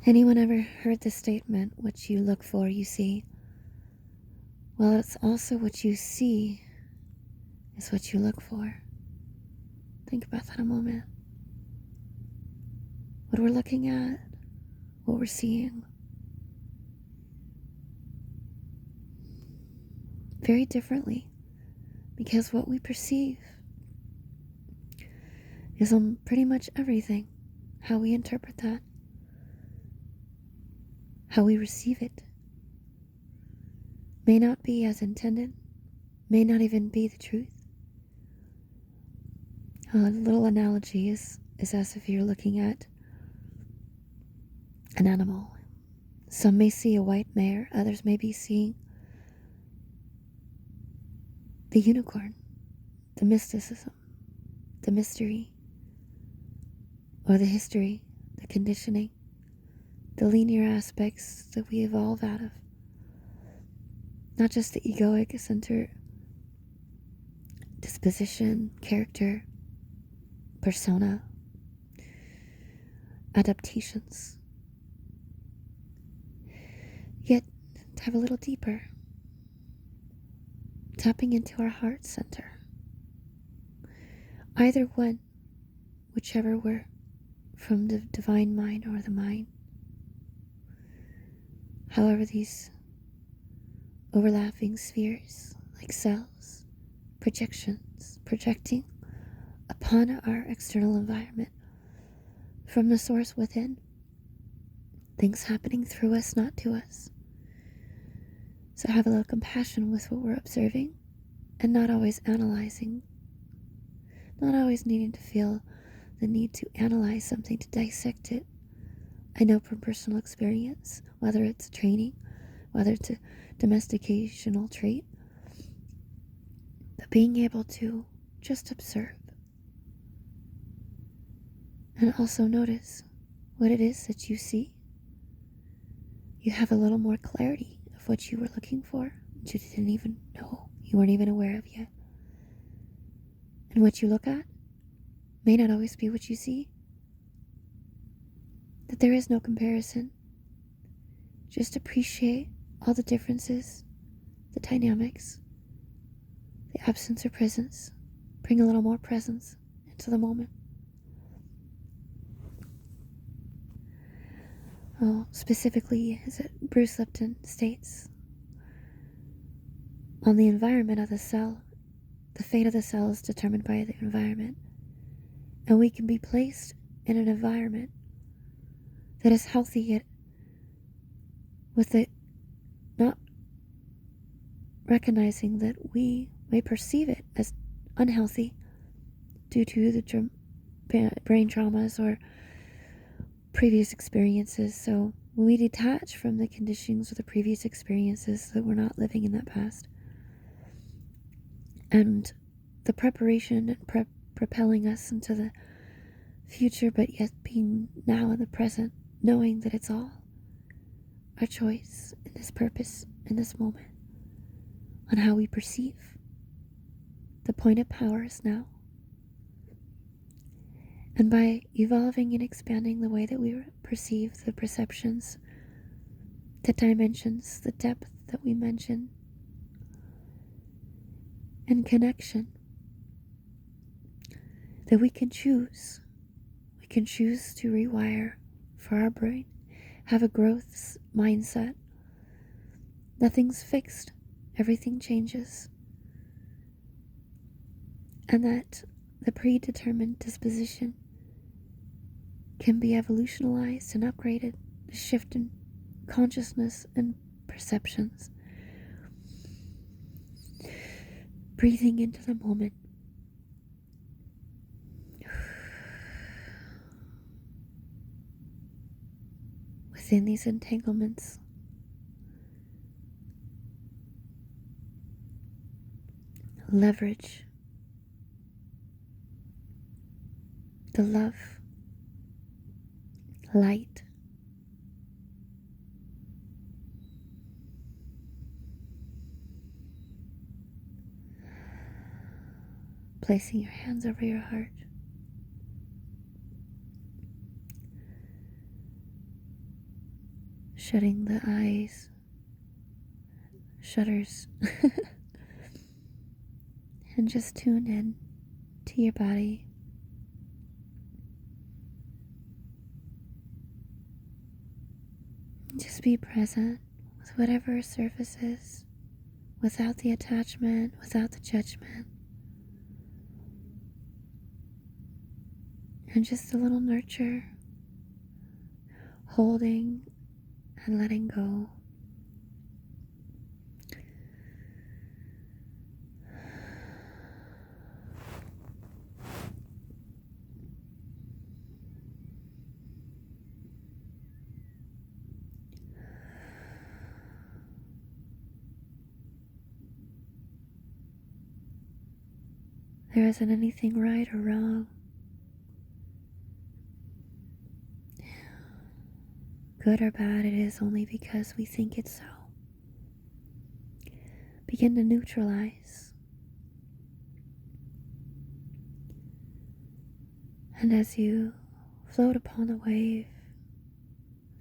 Anyone ever heard the statement, what you look for, you see? Well, it's also what you see is what you look for. Think about that a moment. What we're looking at, what we're seeing. Very differently, because what we perceive is on pretty much everything. How we interpret that, how we receive it, may not be as intended, may not even be the truth. A little analogy is as if you're looking at an animal. Some may see a white mare, others may be seeing the unicorn, the mysticism, the mystery, or the history, the conditioning, the linear aspects that we evolve out of. Not just the egoic center, disposition, character, persona, adaptations. Yet, dive a little deeper, tapping into our heart center. Either one, whichever we're from the divine mind or the mind. However, these overlapping spheres, like cells, projections, projecting upon our external environment from the source within, things happening through us, not to us. So have a little compassion with what we're observing and not always analyzing, not always needing to feel the need to analyze something, to dissect it. I know from personal experience, whether it's training, whether it's a domesticational trait, but being able to just observe and also notice what it is that you see. You have a little more clarity of what you were looking for, that you didn't even know, you weren't even aware of yet. And what you look at may not always be what you see. That there is no comparison. Just appreciate all the differences, the dynamics, the absence or presence. Bring a little more presence into the moment. Oh, specifically, as Bruce Lipton states, on the environment of the cell, the fate of the cell is determined by the environment. And we can be placed in an environment that is healthy, yet with it not recognizing that we may perceive it as unhealthy due to the brain traumas or previous experiences. So when we detach from the conditionings of the previous experiences, that we're not living in that past, and the preparation and propelling us into the future, but yet being now in the present, knowing that it's all our choice in this purpose, in this moment, on how we perceive. The point of power is now. And by evolving and expanding the way that we perceive the perceptions, the dimensions, the depth that we mention, and connection, that we can choose. We can choose to rewire for our brain, have a growth mindset. Nothing's fixed, everything changes. And that the predetermined disposition can be evolutionalized and upgraded, the shift in consciousness and perceptions. Breathing into the moment. Within these entanglements, leverage the love, light, placing your hands over your heart. shutting the eyes, shutters, and just tune in to your body. Just be present with whatever surfaces, without the attachment, without the judgment. And just a little nurture, holding and letting go. There isn't anything right or wrong. Good or bad, it is only because we think it's so. Begin to neutralize. And as you float upon the wave,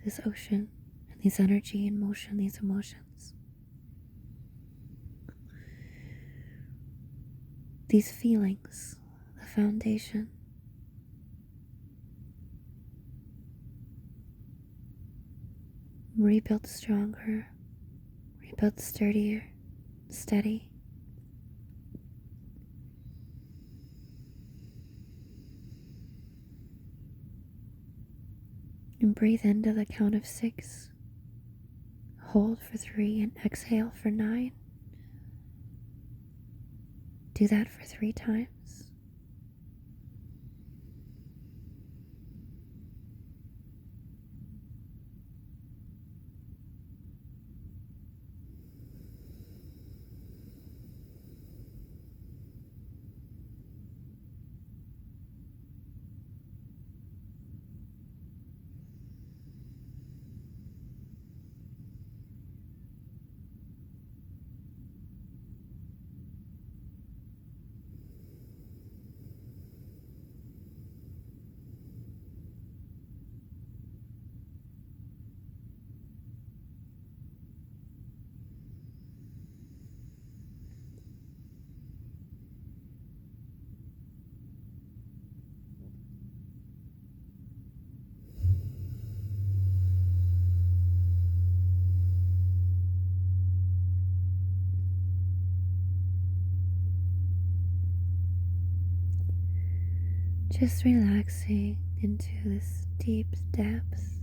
this ocean, and this energy and motion, these emotions, these feelings, the foundation, rebuild stronger, rebuild sturdier, steady. And breathe into the count of 6. Hold for 3 and exhale for 9. Do that for 3 times. Just relaxing into this deep depth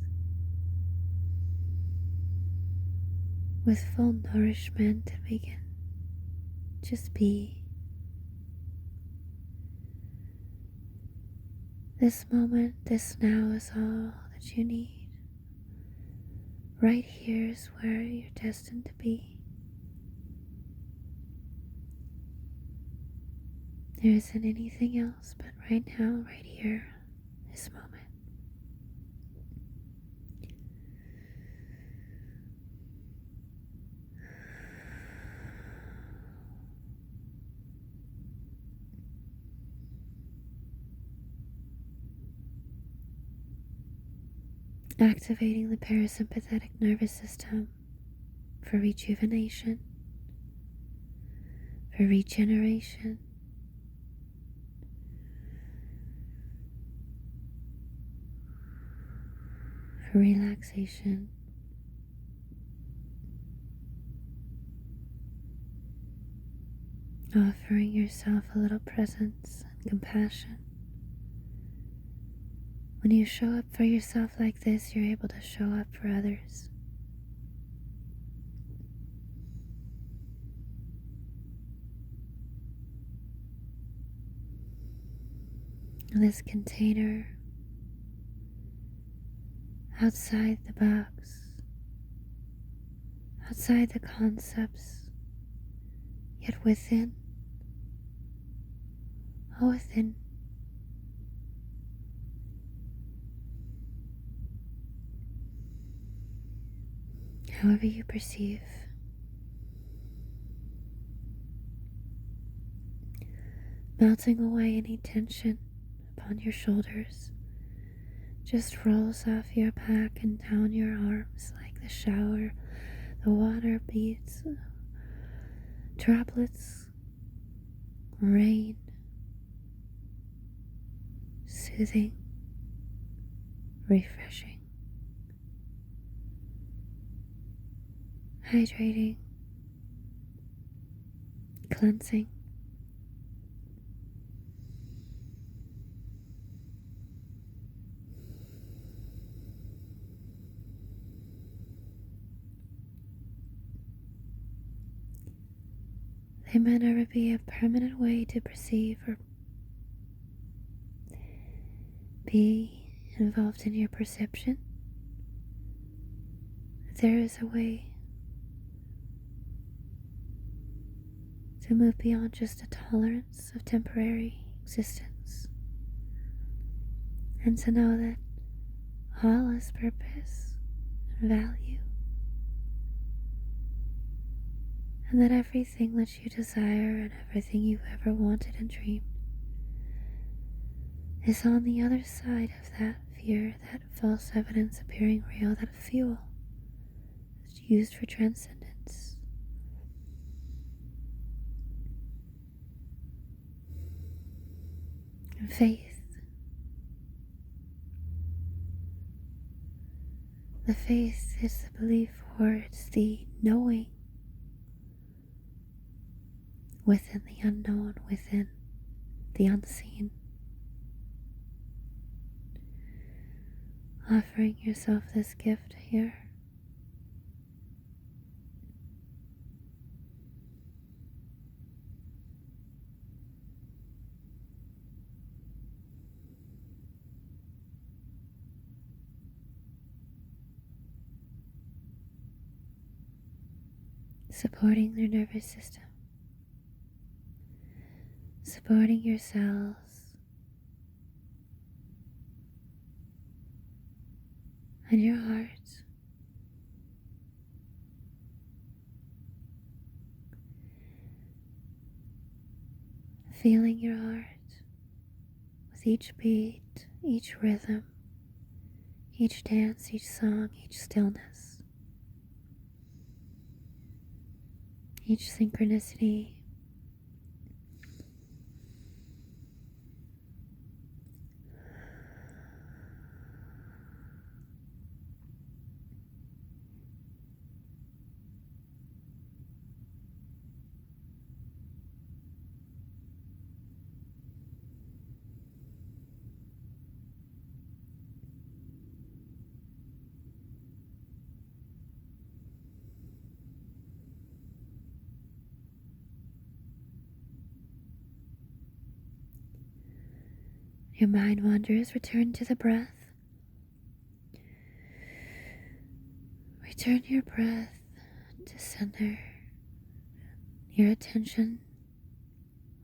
with full nourishment to begin. Just be. This moment, this now is all that you need. Right here is where you're destined to be. There isn't anything else but right now, right here, this moment. Activating the parasympathetic nervous system for rejuvenation, for regeneration, for relaxation. Offering yourself a little presence and compassion. When you show up for yourself like this, you're able to show up for others. This container, outside the box, outside the concepts, yet within, all within. However you perceive. Melting away any tension upon your shoulders, just rolls off your back and down your arms like the shower. The water beads, droplets, rain, soothing, refreshing, hydrating, cleansing. They may never be a permanent way to perceive or be involved in your perception. There is a way to move beyond just a tolerance of temporary existence, and to know that all has purpose and value, and that everything that you desire and everything you've ever wanted and dreamed is on the other side of that fear, that false evidence appearing real, that fuel that's used for transcendence. And faith. The faith is the belief, or it's the knowing within the unknown, within the unseen. Offering yourself this gift here. Supporting their nervous system. Supporting your cells and your heart. Feeling your heart with each beat, each rhythm, each dance, each song, each stillness, each synchronicity. Your mind wanders, return to the breath. Return your breath to center your attention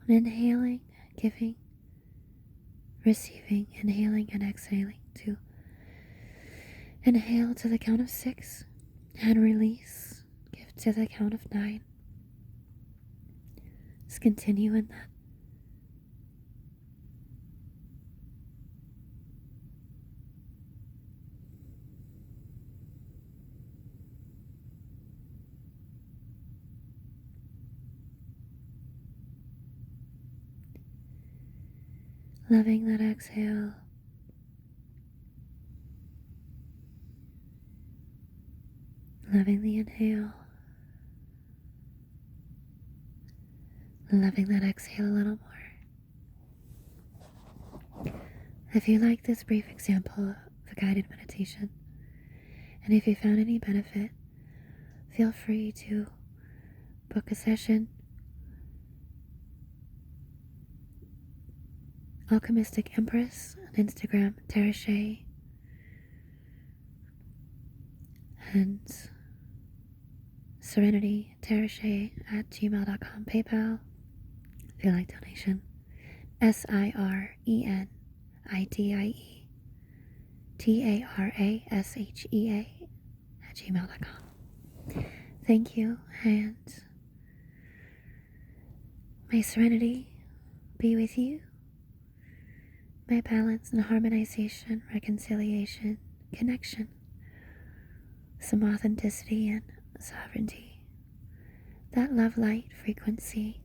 on inhaling, giving, receiving, inhaling and exhaling. To inhale to the count of 6 and release. Give to the count of 9. Let's continue in that. Loving that exhale. Loving the inhale. Loving that exhale a little more. If you like this brief example of a guided meditation, and if you found any benefit, feel free to book a session. Alchemistic Empress on Instagram, Terashay, and Serenity Terashay at gmail.com. PayPal, if you like donation. SIRENITIETARASHEA at gmail.com. Thank you, and may serenity be with you my balance and harmonization, reconciliation, connection, some authenticity and sovereignty, that love light frequency